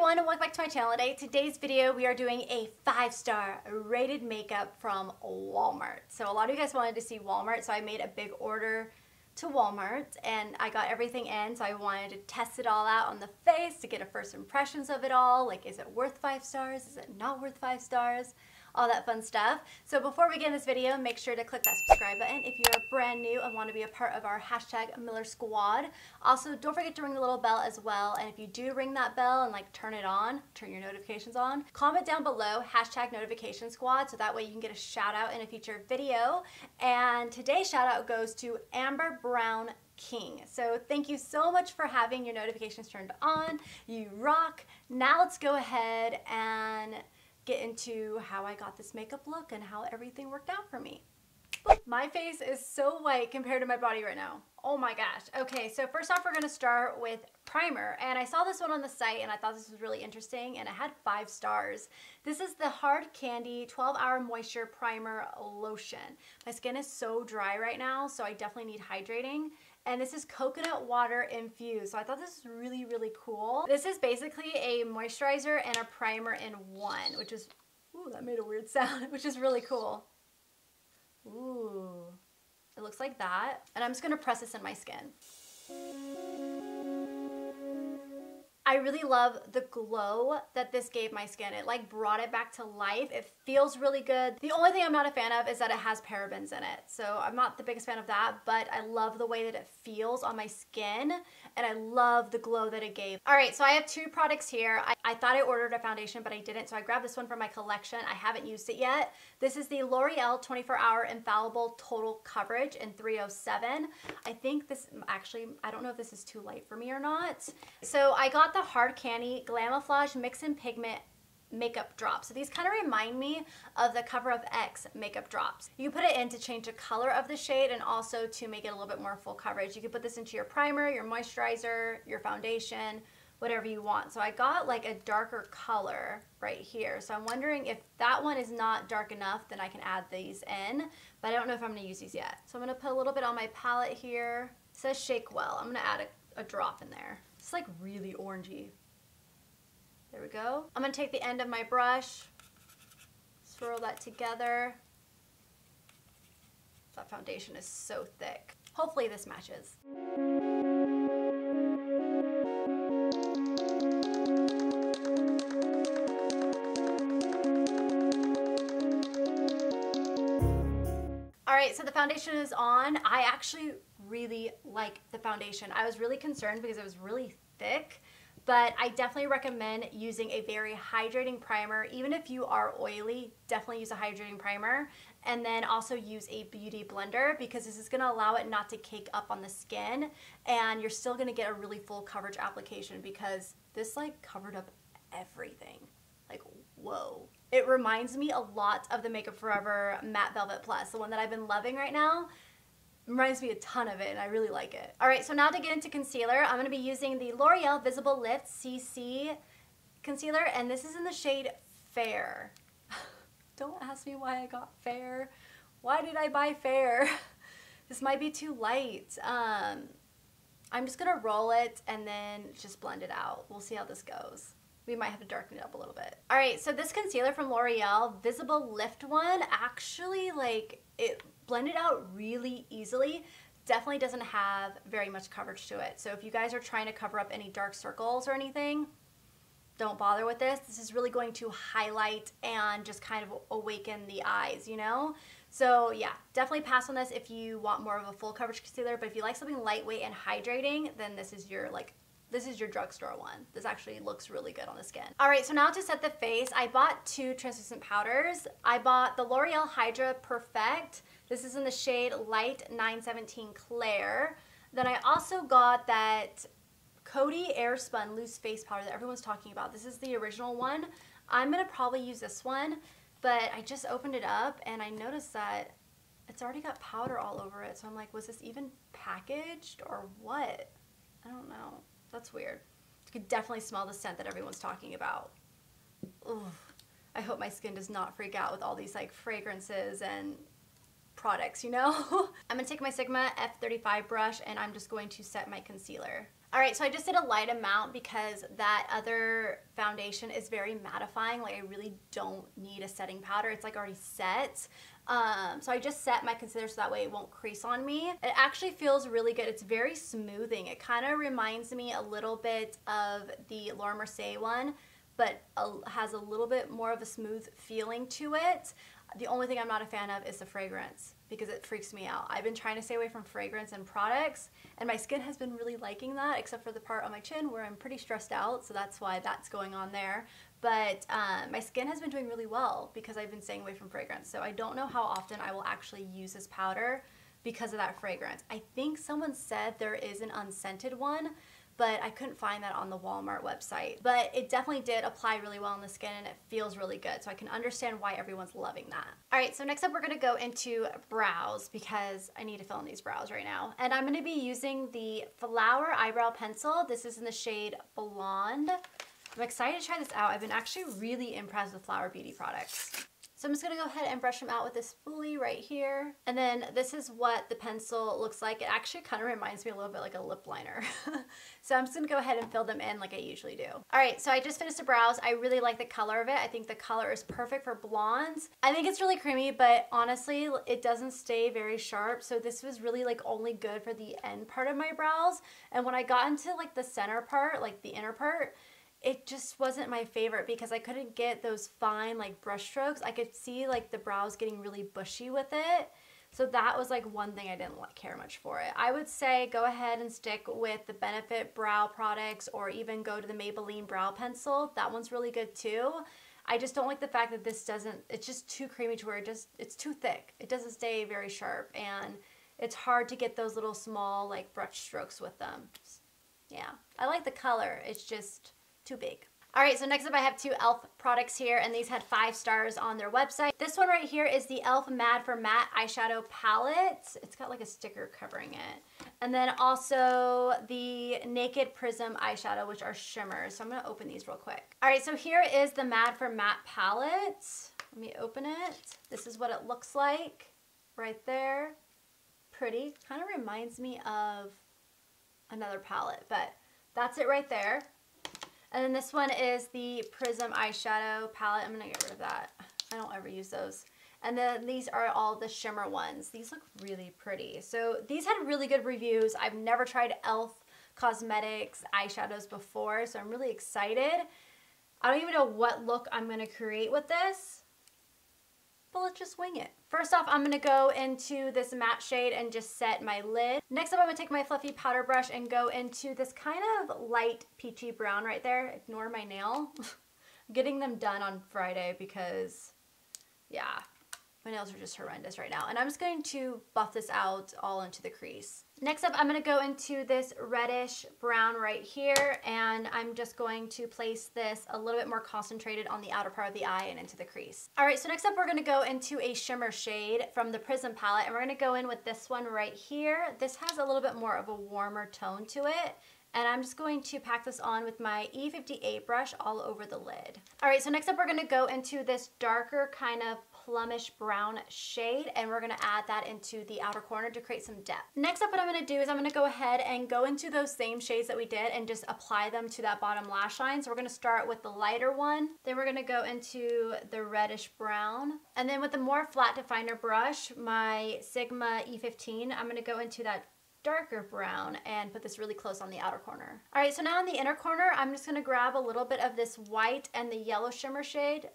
everyone, and welcome back to my channel today. Today's video, we are doing a 5-star rated makeup from Walmart. So a lot of you guys wanted to see Walmart, so I made a big order to Walmart and I got everything in, so I wanted to test it all out on the face to get a first impressions of it all. Like, is it worth 5 stars? Is it not worth 5 stars? All that fun stuff. So before we get in this video, make sure to click that subscribe button if you're brand new and want to be a part of our hashtag Miller Squad. Also, don't forget to ring the little bell as well. And if you do ring that bell and like turn it on, turn your notifications on, comment down below hashtag notification squad so that way you can get a shout out in a future video. And today's shout out goes to Amber Brown King. So thank you so much for having your notifications turned on. You rock. Now let's go ahead and get into how I got this makeup look and how everything worked out for me. My face is so white compared to my body right now. Oh my gosh. Okay, so first off, we're gonna start with primer. And I saw this one on the site and I thought this was really interesting and it had 5 stars. This is the Hard Candy 12-Hour Moisture Primer Lotion. My skin is so dry right now, so I definitely need hydrating. And this is coconut water infused. So I thought this was really, really cool. This is basically a moisturizer and a primer in one, which is, ooh, that made a weird sound, which is really cool. Ooh, it looks like that. And I'm just gonna press this in my skin. I really love the glow that this gave my skin. It like brought it back to life. It feels really good. The only thing I'm not a fan of is that it has parabens in it. So I'm not the biggest fan of that, but I love the way that it feels on my skin and I love the glow that it gave. All right, so I have 2 products here. I thought I ordered a foundation, but I didn't. So I grabbed this one from my collection. I haven't used it yet. This is the L'Oreal 24-Hour Infallible Total Coverage in 307. I think this, actually, I don't know if this is too light for me or not. So I got the Hard Candy Glamouflage Mix and Pigment makeup drops. So these kind of remind me of the Cover of X makeup drops. You can put it in to change the color of the shade and also to make it a little bit more full coverage. You can put this into your primer, your moisturizer, your foundation, whatever you want. So I got like a darker color right here. So I'm wondering if that one is not dark enough, then I can add these in, but I don't know if I'm gonna use these yet. So I'm gonna put a little bit on my palette here. It says shake well. I'm gonna add a drop in there. It's like really orangey. There we go. I'm gonna take the end of my brush, swirl that together. That foundation is so thick. Hopefully this matches. All right, so the foundation is on. I actually really like the foundation. I was really concerned because it was really thick, but I definitely recommend using a very hydrating primer. Even if you are oily, definitely use a hydrating primer. And then also use a beauty blender because this is gonna allow it not to cake up on the skin and you're still gonna get a really full coverage application because this like covered up everything. Like, whoa. It reminds me a lot of the Makeup Forever Matte Velvet Plus, the one that I've been loving right now. Reminds me a ton of it and I really like it. All right, so now to get into concealer, I'm gonna be using the L'Oreal Visible Lift CC concealer and this is in the shade Fair. Don't ask me why I got Fair. Why did I buy Fair? This might be too light. I'm just gonna roll it and then just blend it out. We'll see how this goes. We might have to darken it up a little bit. All right, so this concealer from L'Oreal, Visible Lift one, actually like it blended out really easily. Definitely doesn't have very much coverage to it. So if you guys are trying to cover up any dark circles or anything, don't bother with this. This is really going to highlight and just kind of awaken the eyes, you know? So yeah, definitely pass on this if you want more of a full coverage concealer, but if you like something lightweight and hydrating, then this is your drugstore one. This actually looks really good on the skin. All right, so now to set the face, I bought 2 translucent powders. I bought the L'Oreal Hydra Perfect. This is in the shade Light 917 Clair. Then I also got that Coty Airspun Loose Face Powder that everyone's talking about. This is the original one. I'm gonna probably use this one, but I just opened it up and I noticed that it's already got powder all over it. So I'm like, was this even packaged or what? I don't know. That's weird. You can definitely smell the scent that everyone's talking about. Ugh. I hope my skin does not freak out with all these like fragrances and products, you know? I'm gonna take my Sigma F35 brush and I'm just going to set my concealer. All right, so I just did a light amount because that other foundation is very mattifying. Like, I really don't need a setting powder. It's like already set. So I just set my concealer so that way it won't crease on me. It actually feels really good. It's very smoothing. It kind of reminds me a little bit of the Laura Mercier one, but has a little bit more of a smooth feeling to it. The only thing I'm not a fan of is the fragrance because it freaks me out. I've been trying to stay away from fragrance and products, and my skin has been really liking that, except for the part on my chin where I'm pretty stressed out, so that's why that's going on there. But my skin has been doing really well because I've been staying away from fragrance, so I don't know how often I will actually use this powder because of that fragrance. I think someone said there is an unscented one, but I couldn't find that on the Walmart website. But it definitely did apply really well on the skin and it feels really good. So I can understand why everyone's loving that. All right, so next up we're gonna go into brows because I need to fill in these brows right now. And I'm gonna be using the Flower Eyebrow Pencil. This is in the shade Blonde. I'm excited to try this out. I've been actually really impressed with Flower Beauty products. So I'm just gonna go ahead and brush them out with this spoolie right here. And then this is what the pencil looks like. It actually kind of reminds me a little bit like a lip liner. So I'm just gonna go ahead and fill them in like I usually do. All right, so I just finished the brows. I really like the color of it. I think the color is perfect for blondes. I think it's really creamy, but honestly, it doesn't stay very sharp. So this was really like only good for the end part of my brows. And when I got into like the center part, like the inner part, it just wasn't my favorite because I couldn't get those fine like brush strokes. I could see like the brows getting really bushy with it. So that was like one thing I didn't care much for it. I would say go ahead and stick with the Benefit brow products or even go to the Maybelline brow pencil. That one's really good too. I just don't like the fact that this doesn't, it's just too creamy to where it's too thick. It doesn't stay very sharp and it's hard to get those little small like brush strokes with them. Yeah, I like the color. It's just too big. All right, so next up I have two e.l.f. products here, and these had 5 stars on their website. This one right here is the e.l.f. Mad for Matte Eyeshadow Palette. It's got like a sticker covering it. And then also the Naked Prism Eyeshadow, which are shimmers. So I'm gonna open these real quick. All right, so here is the Mad for Matte palette. Let me open it. This is what it looks like right there. Pretty, kind of reminds me of another palette, but that's it right there. And then this one is the Prism Eyeshadow Palette. I'm going to get rid of that. I don't ever use those. And then these are all the shimmer ones. These look really pretty. So these had really good reviews. I've never tried e.l.f. Cosmetics eyeshadows before, so I'm really excited. I don't even know what look I'm going to create with this, but let's just wing it. First off, I'm gonna go into this matte shade and just set my lid. Next up, I'm gonna take my fluffy powder brush and go into this kind of light peachy brown right there. Ignore my nail. I'm getting them done on Friday because, yeah, my nails are just horrendous right now. And I'm just going to buff this out all into the crease. Next up, I'm gonna go into this reddish brown right here, and I'm just going to place this a little bit more concentrated on the outer part of the eye and into the crease. All right, so next up, we're gonna go into a shimmer shade from the Prism palette, and we're gonna go in with this one right here. This has a little bit more of a warmer tone to it, and I'm just going to pack this on with my E58 brush all over the lid. All right, so next up, we're gonna go into this darker kind of plumish brown shade, and we're gonna add that into the outer corner to create some depth. Next up, what I'm gonna do is I'm gonna go ahead and go into those same shades that we did and just apply them to that bottom lash line. So we're gonna start with the lighter one, then we're gonna go into the reddish brown, and then with the more flat definer brush, my Sigma E15, I'm gonna go into that darker brown and put this really close on the outer corner. All right, so now on the inner corner, I'm just gonna grab a little bit of this white and the yellow shimmer shade.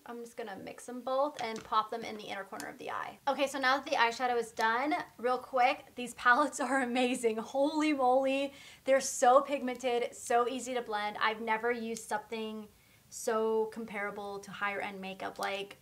I'm just gonna mix them both and pop them in the inner corner of the eye. Okay, so now that the eyeshadow is done, real quick, these palettes are amazing. Holy moly, they're so pigmented, so easy to blend. I've never used something so comparable to higher end makeup. Like,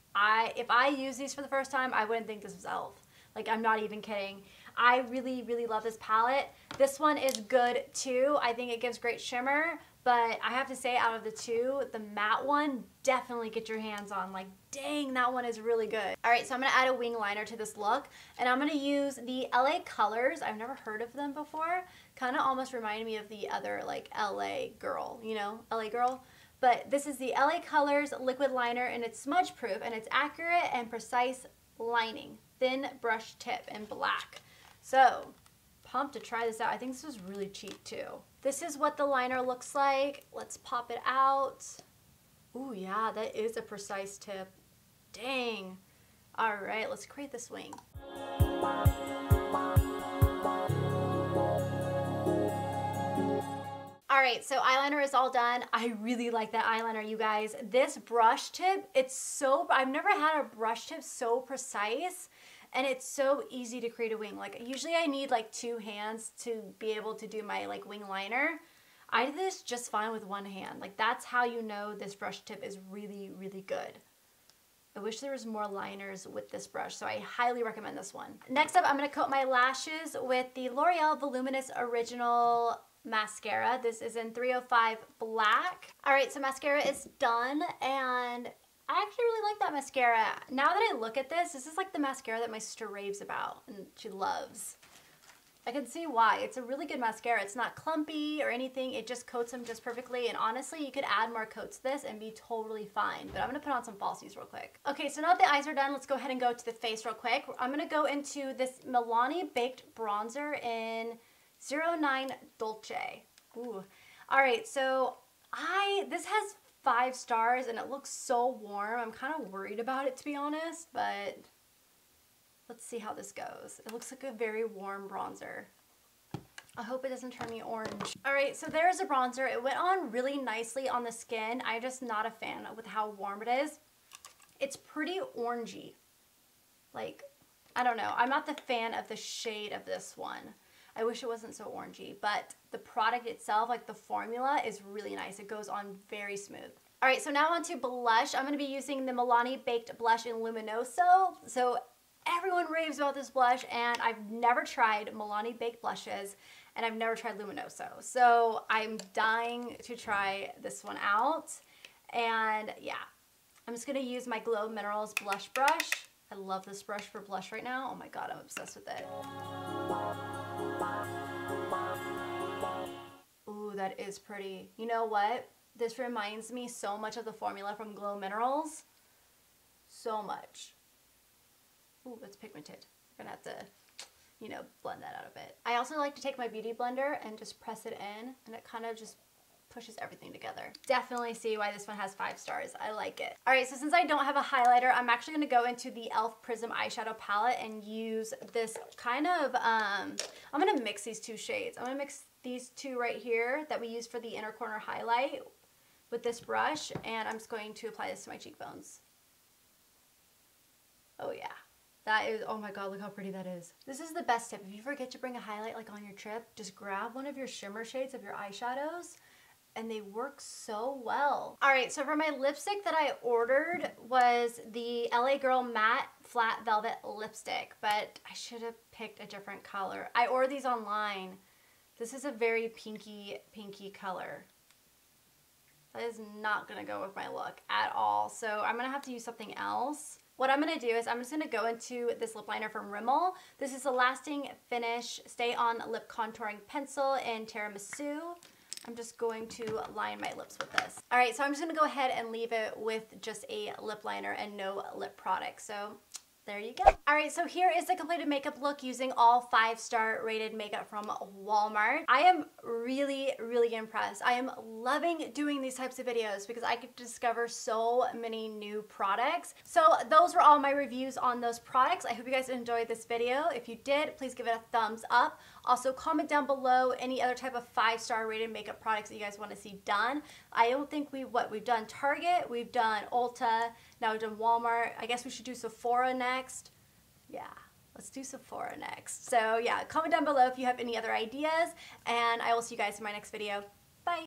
if I use these for the first time, I wouldn't think this was e.l.f. Like, I'm not even kidding. I really, really love this palette. This one is good too. I think it gives great shimmer, but I have to say out of the two, the matte one, definitely get your hands on. Like, dang, that one is really good. All right, so I'm gonna add a wing liner to this look, and I'm gonna use the LA Colors. I've never heard of them before. Kind of almost reminded me of the other like LA Girl, you know, LA Girl. But this is the LA Colors liquid liner, and it's smudge proof, and it's accurate and precise lining. Thin brush tip in black. So, pumped to try this out. I think this was really cheap too. This is what the liner looks like. Let's pop it out. Ooh, yeah, that is a precise tip. Dang. All right, let's create this wing. All right, so eyeliner is all done. I really like that eyeliner, you guys. This brush tip, I've never had a brush tip so precise, and it's so easy to create a wing. Like, usually I need like 2 hands to be able to do my like wing liner. I did this just fine with 1 hand. Like, that's how you know this brush tip is really, really good. I wish there was more liners with this brush, so I highly recommend this one. Next up, I'm gonna coat my lashes with the L'Oreal Voluminous Original Mascara. This is in 305 Black. All right, so mascara is done, and I actually really like that mascara. Now that I look at this is like the mascara that my sister raves about and she loves. I can see why. It's a really good mascara. It's not clumpy or anything. It just coats them just perfectly. And honestly, you could add more coats to this and be totally fine. But I'm going to put on some falsies real quick. Okay, so now that the eyes are done, let's go ahead and go to the face real quick. I'm going to go into this Milani Baked Bronzer in 09 Dolce. Ooh. All right, so this has 5 stars and it looks so warm. I'm kind of worried about it, to be honest, but let's see how this goes. It looks like a very warm bronzer. I hope it doesn't turn me orange. All right, so there's a bronzer. It went on really nicely on the skin. I'm just not a fan with how warm it is. It's pretty orangey. Like, I don't know. I'm not the fan of the shade of this one. I wish it wasn't so orangey, but the product itself, like the formula, is really nice. It goes on very smooth. All right, so now on to blush. I'm gonna be using the Milani Baked Blush in Luminoso. So everyone raves about this blush, and I've never tried Milani Baked Blushes, and I've never tried Luminoso. So I'm dying to try this one out. And yeah, I'm just gonna use my Glow Minerals blush brush. I love this brush for blush right now. Oh my God, I'm obsessed with it. Ooh, that is pretty. You know what? This reminds me so much of the formula from Glow Minerals. So much. Ooh, that's pigmented. We're gonna have to, you know, blend that out a bit. I also like to take my beauty blender and just press it in, and it kind of just pushes everything together. Definitely see why this one has 5 stars. I like it. All right, so since I don't have a highlighter, I'm actually gonna go into the e.l.f. Prism eyeshadow palette and use this kind of, I'm gonna mix these 2 shades. I'm gonna mix these 2 right here that we use for the inner corner highlight with this brush, and I'm just going to apply this to my cheekbones. Oh yeah. That is, oh my God, look how pretty that is. This is the best tip. If you forget to bring a highlight like on your trip, just grab one of your shimmer shades of your eyeshadows, and they work so well. All right, so for my lipstick that I ordered was the LA Girl Matte Flat Velvet Lipstick, but I should have picked a different color. I ordered these online. This is a very pinky color. That is not gonna go with my look at all, so I'm gonna have to use something else. What I'm going to do is I'm just going to go into this lip liner from Rimmel. This is a Lasting Finish Stay On Lip Contouring Pencil in Tiramisu. I'm just going to line my lips with this. All right, so I'm just going to go ahead and leave it with just a lip liner and no lip product. So there you go. All right, so here is the completed makeup look using all 5-star rated makeup from Walmart. I am really, really impressed. I am loving doing these types of videos because I get to discover so many new products. So those were all my reviews on those products. I hope you guys enjoyed this video. If you did, please give it a thumbs up. Also, comment down below any other type of 5-star rated makeup products that you guys want to see done. I don't think we've done Target, we've done Ulta, now we've done Walmart. I guess we should do Sephora next. Yeah, let's do Sephora next. So yeah, comment down below if you have any other ideas, and I will see you guys in my next video.